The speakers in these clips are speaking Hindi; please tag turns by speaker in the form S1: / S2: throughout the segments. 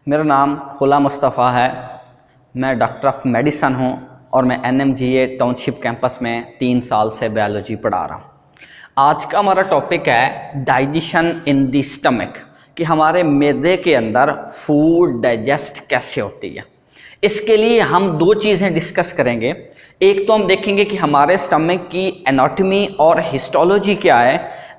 S1: मेरा नाम खुला मुस्तफ़ा है। मैं डॉक्टर ऑफ मेडिसन हूँ और मैं NMGA टाउनशिप कैंपस में 3 साल से बायोलॉजी पढ़ा रहा हूँ। आज का हमारा टॉपिक है डाइजेशन इन द स्टमक, कि हमारे मैदे के अंदर फूड डाइजेस्ट कैसे होती है। इसके लिए हम 2 चीज़ें डिस्कस करेंगे। एक तो हम देखेंगे कि हमारे स्टमक की एनाटॉमी और हिस्टोलॉजी क्या है।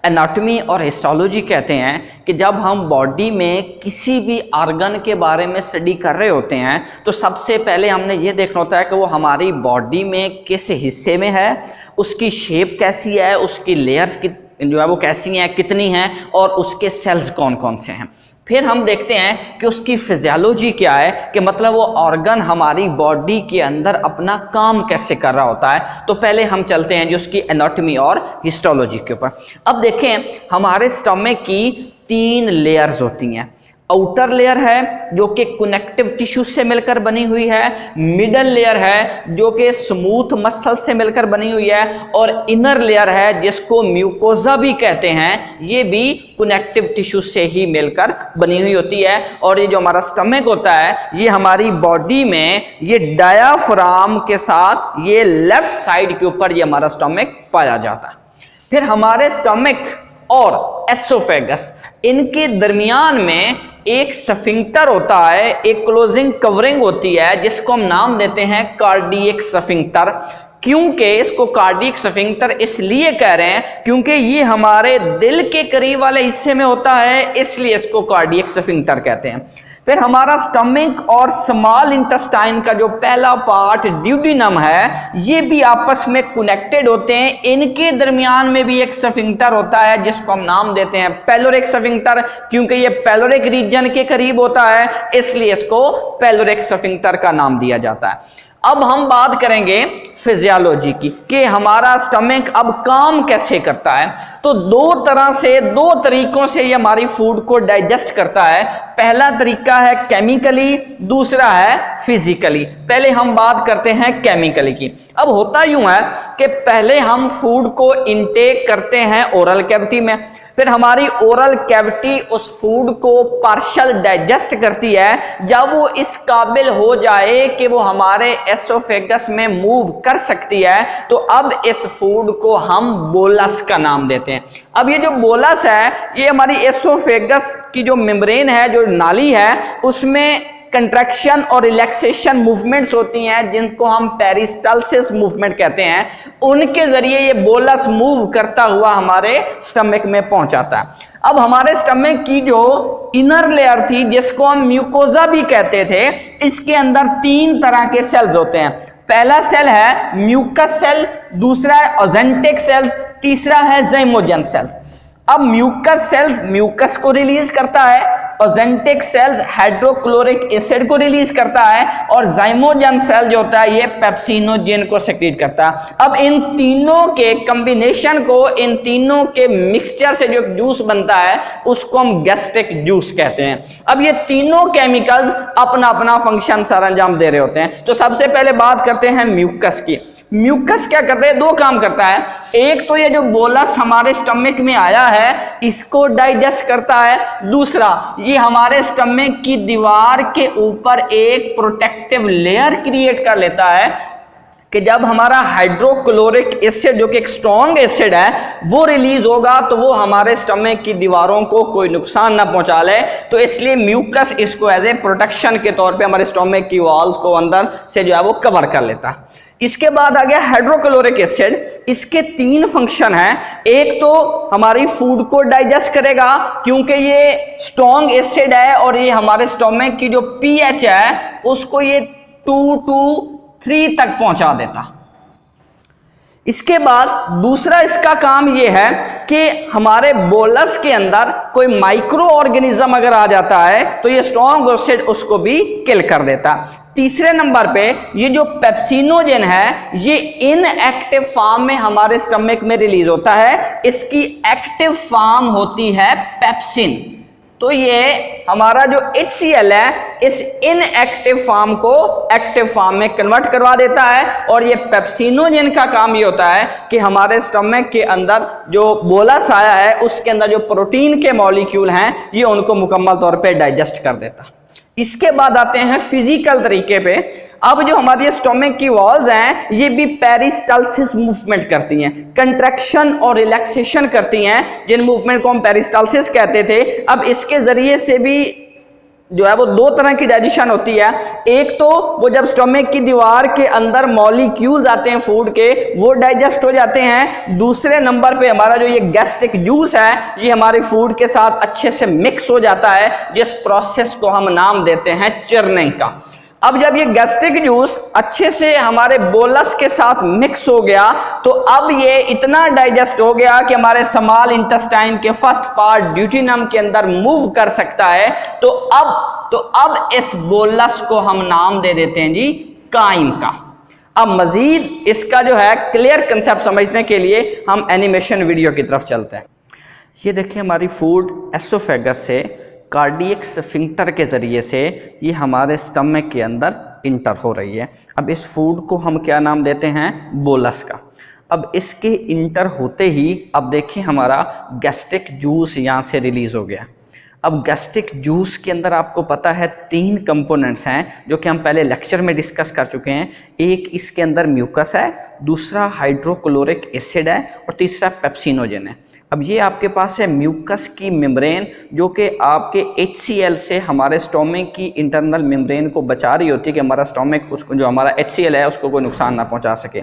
S1: एनाटॉमी और हिस्टोलॉजी कहते हैं कि जब हम बॉडी में किसी भी ऑर्गन के बारे में स्टडी कर रहे होते हैं तो सबसे पहले हमने ये देखना होता है कि वो हमारी बॉडी में किस हिस्से में है, उसकी शेप कैसी है, उसकी लेयर्स जो है वो कैसी हैं, कितनी हैं, और उसके सेल्स कौन कौन से हैं। फिर हम देखते हैं कि उसकी फिजियोलॉजी क्या है, कि मतलब वो ऑर्गन हमारी बॉडी के अंदर अपना काम कैसे कर रहा होता है। तो पहले हम चलते हैं जो उसकी एनाटॉमी और हिस्टोलॉजी के ऊपर। अब देखें, हमारे स्टमक की 3 लेयर्स होती हैं। आउटर लेयर है जो कि कनेक्टिव टिश्यू से मिलकर बनी हुई है, मिडल लेयर है जो कि स्मूथ मसल से मिलकर बनी हुई है, और इनर लेयर है जिसको म्यूकोजा भी कहते हैं, ये भी कनेक्टिव टिश्यू से ही मिलकर बनी हुई होती है। और ये जो हमारा स्टमक होता है, ये हमारी बॉडी में ये डायाफ्राम के साथ ये लेफ्ट साइड के ऊपर ये हमारा स्टमक पाया जाता है। फिर हमारे स्टमक और एसोफेगस, इनके दरमियान में एक स्फिंक्टर होता है, एक क्लोजिंग कवरिंग होती है जिसको हम नाम देते हैं कार्डियक स्फिंक्टर। क्योंकि इसको कार्डियक स्फिंक्टर इसलिए कह रहे हैं क्योंकि ये हमारे दिल के करीब वाले हिस्से में होता है, इसलिए इसको कार्डियक स्फिंक्टर कहते हैं। फिर हमारा स्टमक और स्मॉल इंटेस्टाइन का जो पहला पार्ट ड्यूडेनम है, ये भी आपस में कनेक्टेड होते हैं। इनके दरमियान में भी एक स्फिंक्टर होता है जिसको हम नाम देते हैं पेलोरिक स्फिंक्टर। क्योंकि ये पेलोरिक रीजन के करीब होता है, इसलिए इसको पेलोरिक स्फिंक्टर का नाम दिया जाता है। अब हम बात करेंगे फिजियोलॉजी की, कि हमारा स्टमक अब काम कैसे करता है। तो 2 तरीकों से ये हमारी फूड को डाइजेस्ट करता है। पहला तरीका है केमिकली, दूसरा है फिजिकली। पहले हम बात करते हैं केमिकली की। अब होता यूं है कि पहले हम फूड को इनटेक करते हैं ओरल कैविटी में, फिर हमारी ओरल कैविटी उस फूड को पार्शियल डाइजेस्ट करती है। जब वो इस काबिल हो जाए कि वो हमारे एसोफेगस में मूव कर सकती है, तो अब इस फूड को हम बोलस का नाम देते हैं। अब ये जो बोलस है, ये हमारी एसोफेगस की जो मेम्ब्रेन है, जो नाली है, उसमें कंट्रैक्शन और रिलैक्सेशन मूवमेंट्स होती हैं जिनको हम पेरिस्टाल्सिस मूवमेंट कहते हैं। उनके जरिए ये बोलस मूव करता हुआ हमारे स्टमक में पहुंचाता है। अब हमारे स्टमक की जो इनर लेयर थी, जिसको हम म्यूकोजा भी कहते थे, इसके अंदर 3 तरह के सेल्स होते हैं। पहला सेल है म्यूकस सेल, दूसरा है ओजेंटिक सेल्स, तीसरा है ज़ाइमोजन सेल्स। अब म्यूकस सेल्स म्यूकस को रिलीज करता है, ओजेंटिक सेल्स हाइड्रोक्लोरिक एसिड को रिलीज करता है, और ज़ाइमोजन सेल जो होता है ये पेप्सिनोजेन को सेक्रेट करता है। अब इन तीनों के कॉम्बिनेशन को, इन तीनों के मिक्सचर से जो जूस बनता है उसको हम गैस्ट्रिक जूस कहते हैं। अब ये तीनों केमिकल्स अपना अपना फंक्शन सरंजाम दे रहे होते हैं। तो सबसे पहले बात करते हैं म्यूकस की। म्यूकस क्या करता है? 2 काम करता है। एक तो ये जो बोलस हमारे स्टमक में आया है इसको डाइजेस्ट करता है, दूसरा ये हमारे स्टमक की दीवार के ऊपर एक प्रोटेक्टिव लेयर क्रिएट कर लेता है कि जब हमारा हाइड्रोक्लोरिक एसिड जो कि एक स्ट्रॉन्ग एसिड है वो रिलीज होगा तो वो हमारे स्टमक की दीवारों को कोई नुकसान ना पहुंचा ले। तो इसलिए म्यूकस इसको एज ए प्रोटेक्शन के तौर पे हमारे स्टमक की वॉल्स को अंदर से जो है वो कवर कर लेता है। इसके बाद आ गया हाइड्रोक्लोरिक एसिड। इसके 3 फंक्शन हैं। एक तो हमारी फूड को डाइजेस्ट करेगा क्योंकि ये स्ट्रॉन्ग एसिड है, और ये हमारे स्टमक की जो pH है उसको ये 2 to 3 तक पहुंचा देता। इसके बाद दूसरा इसका काम ये है कि हमारे बोलस के अंदर कोई माइक्रो ऑर्गेनिज्म अगर आ जाता है तो ये स्ट्रॉन्ग एसिड उसको भी किल कर देता। तीसरे नंबर पे ये जो पेप्सिनोजेन है ये इनएक्टिव फॉर्म में हमारे स्टमक में रिलीज होता है। इसकी एक्टिव फॉर्म होती है पेप्सिन। तो ये हमारा जो HCl है इस इनएक्टिव फॉर्म को एक्टिव फॉर्म में कन्वर्ट करवा देता है, और ये पेप्सिनोजेन का काम ये होता है कि हमारे स्टमक के अंदर जो बोलस आया है उसके अंदर जो प्रोटीन के मॉलिक्यूल हैं ये उनको मुकम्मल तौर पे डाइजेस्ट कर देता। इसके बाद आते हैं फिजिकल तरीके पे। अब जो हमारी स्टोमक की वॉल्स हैं ये भी पेरिस्टालसिस मूवमेंट करती हैं, कंट्रैक्शन और रिलैक्सेशन करती हैं, जिन मूवमेंट को हम पेरिस्टालसिस कहते थे। अब इसके जरिए से भी जो है वो दो तरह की डाइजेशन होती है। एक तो वो जब स्टोमक की दीवार के अंदर मॉलिक्यूल्स आते हैं फूड के, वो डाइजेस्ट हो जाते हैं। दूसरे नंबर पे हमारा जो ये गैस्ट्रिक जूस है ये हमारे फूड के साथ अच्छे से मिक्स हो जाता है, जिस प्रोसेस को हम नाम देते हैं चर्निंग का। अब जब ये गैस्ट्रिक जूस अच्छे से हमारे बोलस के साथ मिक्स हो गया तो अब ये इतना डाइजेस्ट हो गया कि हमारे स्मॉल इंटेस्टाइन के फर्स्ट पार्ट ड्यूटेनम के अंदर मूव कर सकता है। तो अब इस बोलस को हम नाम दे देते हैं जी काइम का। अब मजीद इसका जो है क्लियर कंसेप्ट समझने के लिए हम एनिमेशन वीडियो की तरफ चलते हैं। ये देखिए हमारी फूड एसोफेगस से कार्डियक स्फिंक्टर के ज़रिए से ये हमारे स्टमक के अंदर इंटर हो रही है। अब इस फूड को हम क्या नाम देते हैं, बोलस का। अब इसके इंटर होते ही अब देखिए हमारा गैस्ट्रिक जूस यहाँ से रिलीज़ हो गया। अब गैस्ट्रिक जूस के अंदर आपको पता है 3 कंपोनेंट्स हैं जो कि हम पहले लेक्चर में डिस्कस कर चुके हैं। एक इसके अंदर म्यूकस है, दूसरा हाइड्रोक्लोरिक एसिड है और तीसरा पेप्सिनोजन है। अब ये आपके पास है म्यूकस की मेम्ब्रेन जो कि आपके HCl से हमारे स्टोमक की इंटरनल मेम्ब्रेन को बचा रही होती है कि हमारा स्टोमक उसको जो हमारा HCl है उसको कोई नुकसान ना पहुंचा सके।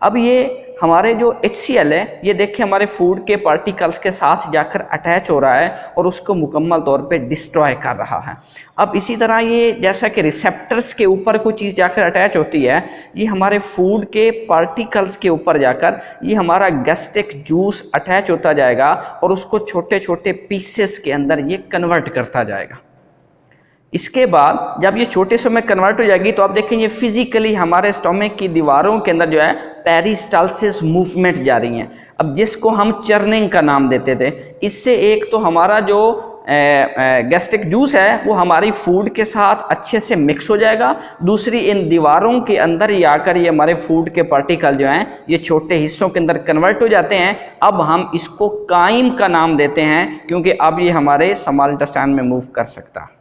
S1: अब ये हमारे जो HCl है ये देखिए हमारे फूड के पार्टिकल्स के साथ जाकर अटैच हो रहा है और उसको मुकम्मल तौर पे डिस्ट्रॉय कर रहा है। अब इसी तरह ये जैसा कि रिसेप्टर्स के ऊपर कोई चीज़ जाकर अटैच होती है, ये हमारे फूड के पार्टिकल्स के ऊपर जाकर ये हमारा गैस्ट्रिक जूस अटैच होता जाएगा और उसको छोटे छोटे पीसेस के अंदर ये कन्वर्ट करता जाएगा। इसके बाद जब ये छोटे से में कन्वर्ट हो जाएगी तो आप देखेंगे फिजिकली हमारे स्टोमक की दीवारों के अंदर जो है पेरिस्टालसिस मूवमेंट जारी है। अब जिसको हम चर्निंग का नाम देते थे, इससे एक तो हमारा जो गैस्ट्रिक जूस है वो हमारी फूड के साथ अच्छे से मिक्स हो जाएगा, दूसरी इन दीवारों के अंदर ही आकर ये हमारे फूड के पार्टिकल जो हैं ये छोटे हिस्सों के अंदर कन्वर्ट हो जाते हैं। अब हम इसको काइम का नाम देते हैं क्योंकि अब ये हमारे स्मॉल इंटेस्टाइन में मूव कर सकता है।